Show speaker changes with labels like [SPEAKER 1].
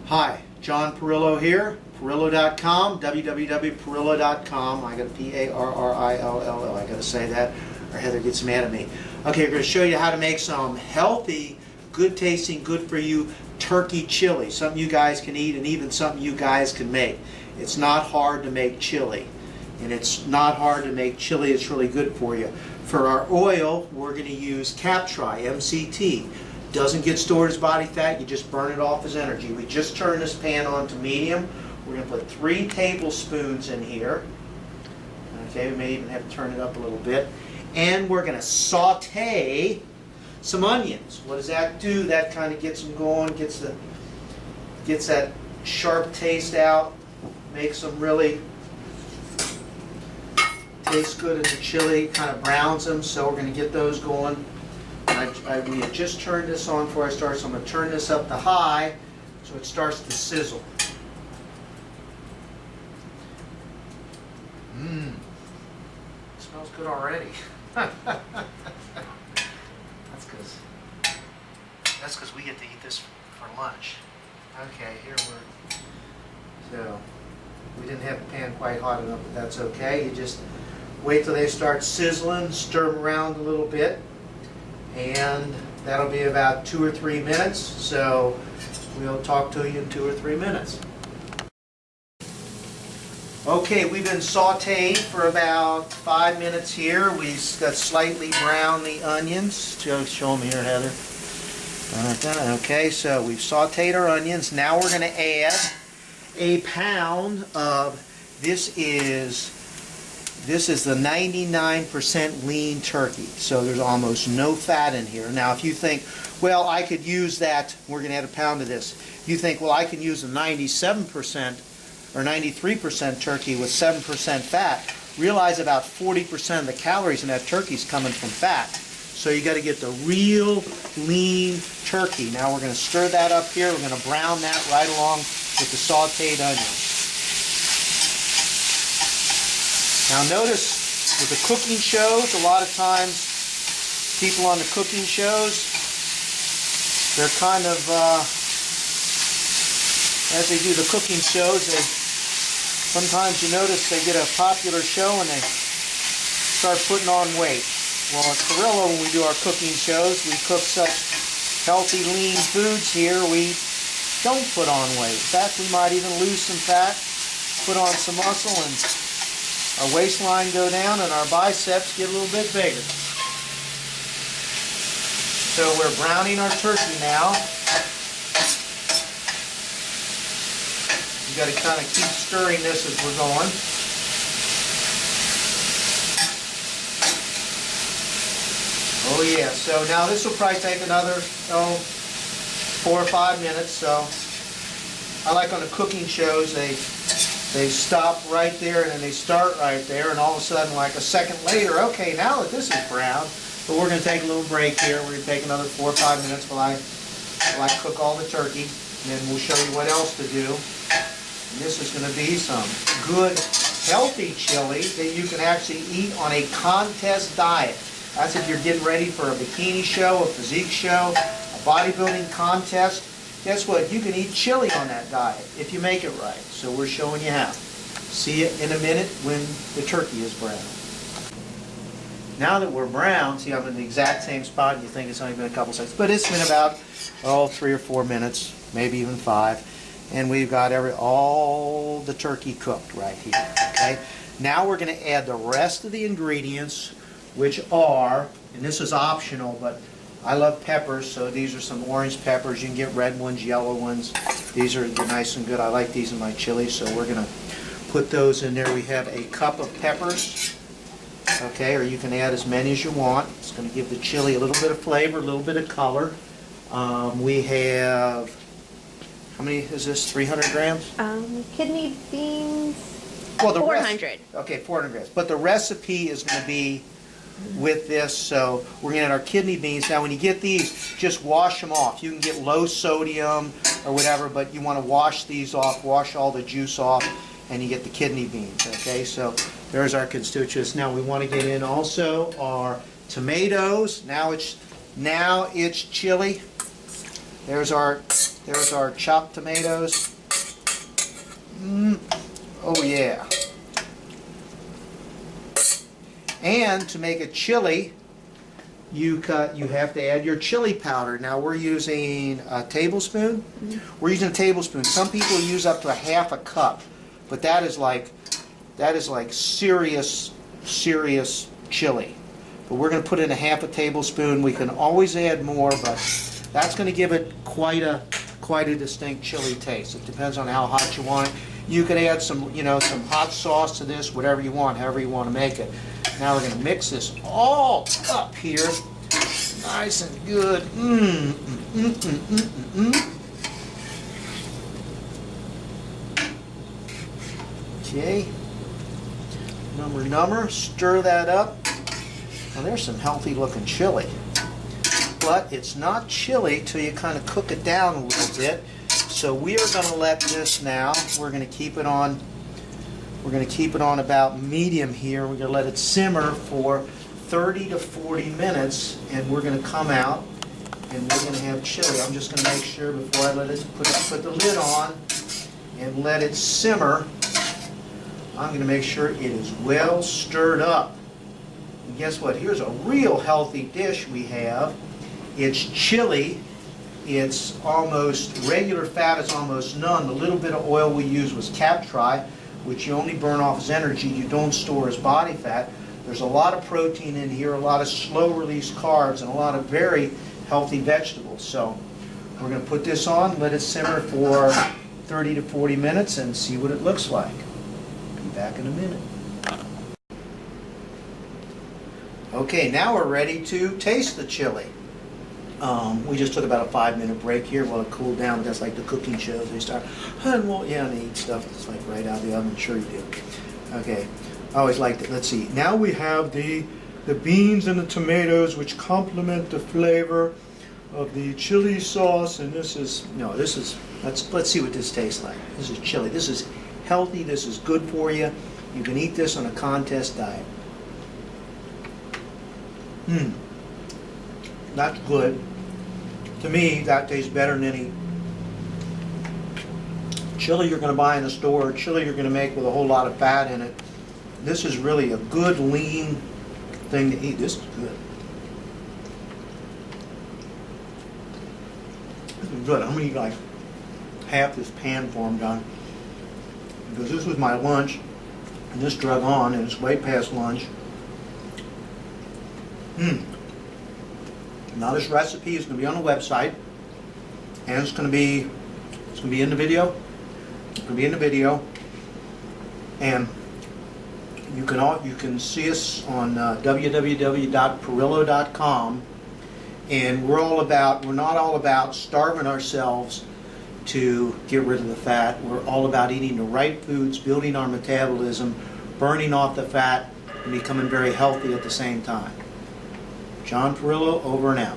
[SPEAKER 1] Hi, John Parrillo here, Parrillo.com, www.parrillo.com. I got P-A-R-R-I-L-L-O. I got to say that or Heather gets mad at me. Okay, we're going to show you how to make some healthy, good tasting, good for you turkey chili. Something you guys can eat and even something you guys can make. It's not hard to make chili. And it's not hard to make chili. It's really good for you. For our oil, we're going to use Captri, MCT. Doesn't get stored as body fat, you just burn it off as energy. We just turned this pan on to medium. We're going to put 3 tablespoons in here. Okay, we may even have to turn it up a little bit. And we're going to saute some onions. What does that do? That kind of gets them going, gets that sharp taste out, makes them really taste good in the chili, kind of browns them, so we're going to get those going. We had just turned this on before I start, so I'm going to turn this up to high so it starts to sizzle. It smells good already. That's because we get to eat this for lunch. Okay, here so we didn't have the pan quite hot enough, but that's okay. You just wait till they start sizzling, stir them around a little bit. And that'll be about 2 or 3 minutes, so we'll talk to you in 2 or 3 minutes. Okay, we've been sauteed for about 5 minutes here. We've got slightly browned the onions. Show them here, Heather. Okay, so we've sauteed our onions. Now we're going to add a pound of, this is the 99% lean turkey, so there's almost no fat in here. Now if you think, well, I could use that, we're going to add a pound of this. You think, well, I can use a 97% or 93% turkey with 7% fat. Realize about 40% of the calories in that turkey is coming from fat. So you got to get the real lean turkey. Now we're going to stir that up here. We're going to brown that right along with the sauteed onions. Now notice with the cooking shows, a lot of times people on the cooking shows, they're kind of, as they do the cooking shows, sometimes you notice they get a popular show and they start putting on weight. Well, at Parrillo, when we do our cooking shows, we cook such healthy, lean foods here, we don't put on weight. In fact, we might even lose some fat, put on some muscle, and our waistline go down and our biceps get a little bit bigger. So we're browning our turkey now. You got to kind of keep stirring this as we're going. Oh yeah, so now this will probably take another 4 or 5 minutes. So I like on the cooking shows, they stop right there and then they start right there, and all of a sudden, like a second later, okay, now that this is brown, but we're going to take a little break here. We're going to take another 4 or 5 minutes while I cook all the turkey, and then we'll show you what else to do. And this is going to be some good, healthy chili that you can actually eat on a contest diet. That's if you're getting ready for a bikini show, a physique show, a bodybuilding contest. Guess what? You can eat chili on that diet if you make it right. So we're showing you how. See it in a minute when the turkey is brown. Now that we're brown, see, I'm in the exact same spot, and you think it's only been a couple seconds, but it's been about 3 or 4 minutes, maybe even 5, and we've got all the turkey cooked right here. Okay. Now we're going to add the rest of the ingredients, which are, and this is optional, but I love peppers, so these are some orange peppers. You can get red ones, yellow ones. These are nice and good. I like these in my chili, so we're going to put those in there. We have a cup of peppers, okay, or you can add as many as you want. It's going to give the chili a little bit of flavor, a little bit of color. We have, how many is this, 300 grams?
[SPEAKER 2] Kidney beans,
[SPEAKER 1] well, the
[SPEAKER 2] 400.
[SPEAKER 1] Okay, 400 grams. But the recipe is going to be with this, so we're going to add our kidney beans. Now when you get these, just wash them off. You can get low sodium or whatever, but you want to wash these off, wash all the juice off, and you get the kidney beans. Okay, so there's our constituents. Now we want to get in also our tomatoes. Now it's chili. There's our There's our chopped tomatoes. Oh yeah. And to make it chili, you have to add your chili powder. Now we're using a tablespoon. We're using a tablespoon. Some people use up to a half a cup, but that is like serious chili. But we're going to put in a half a tablespoon. We can always add more, but that's going to give it quite a distinct chili taste. It depends on how hot you want it. You could add some hot sauce to this, whatever you want, however you want to make it. Now we're going to mix this all up here, nice and good. Okay, number, stir that up. Well, there's some healthy looking chili, but it's not chili till you kind of cook it down a little bit. So we are going to let this now. We're going to keep it on. We're going to keep it on about medium here. We're going to let it simmer for 30 to 40 minutes, and we're going to come out and we're going to have chili. I'm just going to make sure before I let it put the lid on and let it simmer. I'm going to make sure it is well stirred up. And guess what? Here's a real healthy dish we have. It's chili. It's almost, regular fat is almost none. The little bit of oil we use was captri, which you only burn off as energy. You don't store as body fat. There's a lot of protein in here, a lot of slow-release carbs, and a lot of very healthy vegetables. So we're going to put this on, let it simmer for 30 to 40 minutes, and see what it looks like. Be back in a minute. Okay, now we're ready to taste the chili. We just took about a 5-minute break here while it cooled down. That's like the cooking shows. They start, well, yeah, and they eat stuff that's like right out of the oven. Sure you do. Okay, I always liked it. Let's see. Now we have the beans and the tomatoes, which complement the flavor of the chili sauce. And let's see what this tastes like. This is chili. This is healthy. This is good for you. You can eat this on a contest diet. That's good. To me, that tastes better than any chili you're going to buy in the store, or chili you're going to make with a whole lot of fat in it. This is really a good, lean thing to eat. This is good. This is good. I'm going to eat like half this pan for them, John. Because this was my lunch, and this drug on, and it's way past lunch. Now this recipe is going to be on the website, and it's going to be in the video. It's going to be in the video, and you can see us on www.parrillo.com. And we're not all about starving ourselves to get rid of the fat. We're all about eating the right foods, building our metabolism, burning off the fat, and becoming very healthy at the same time. John Parrillo, over and out.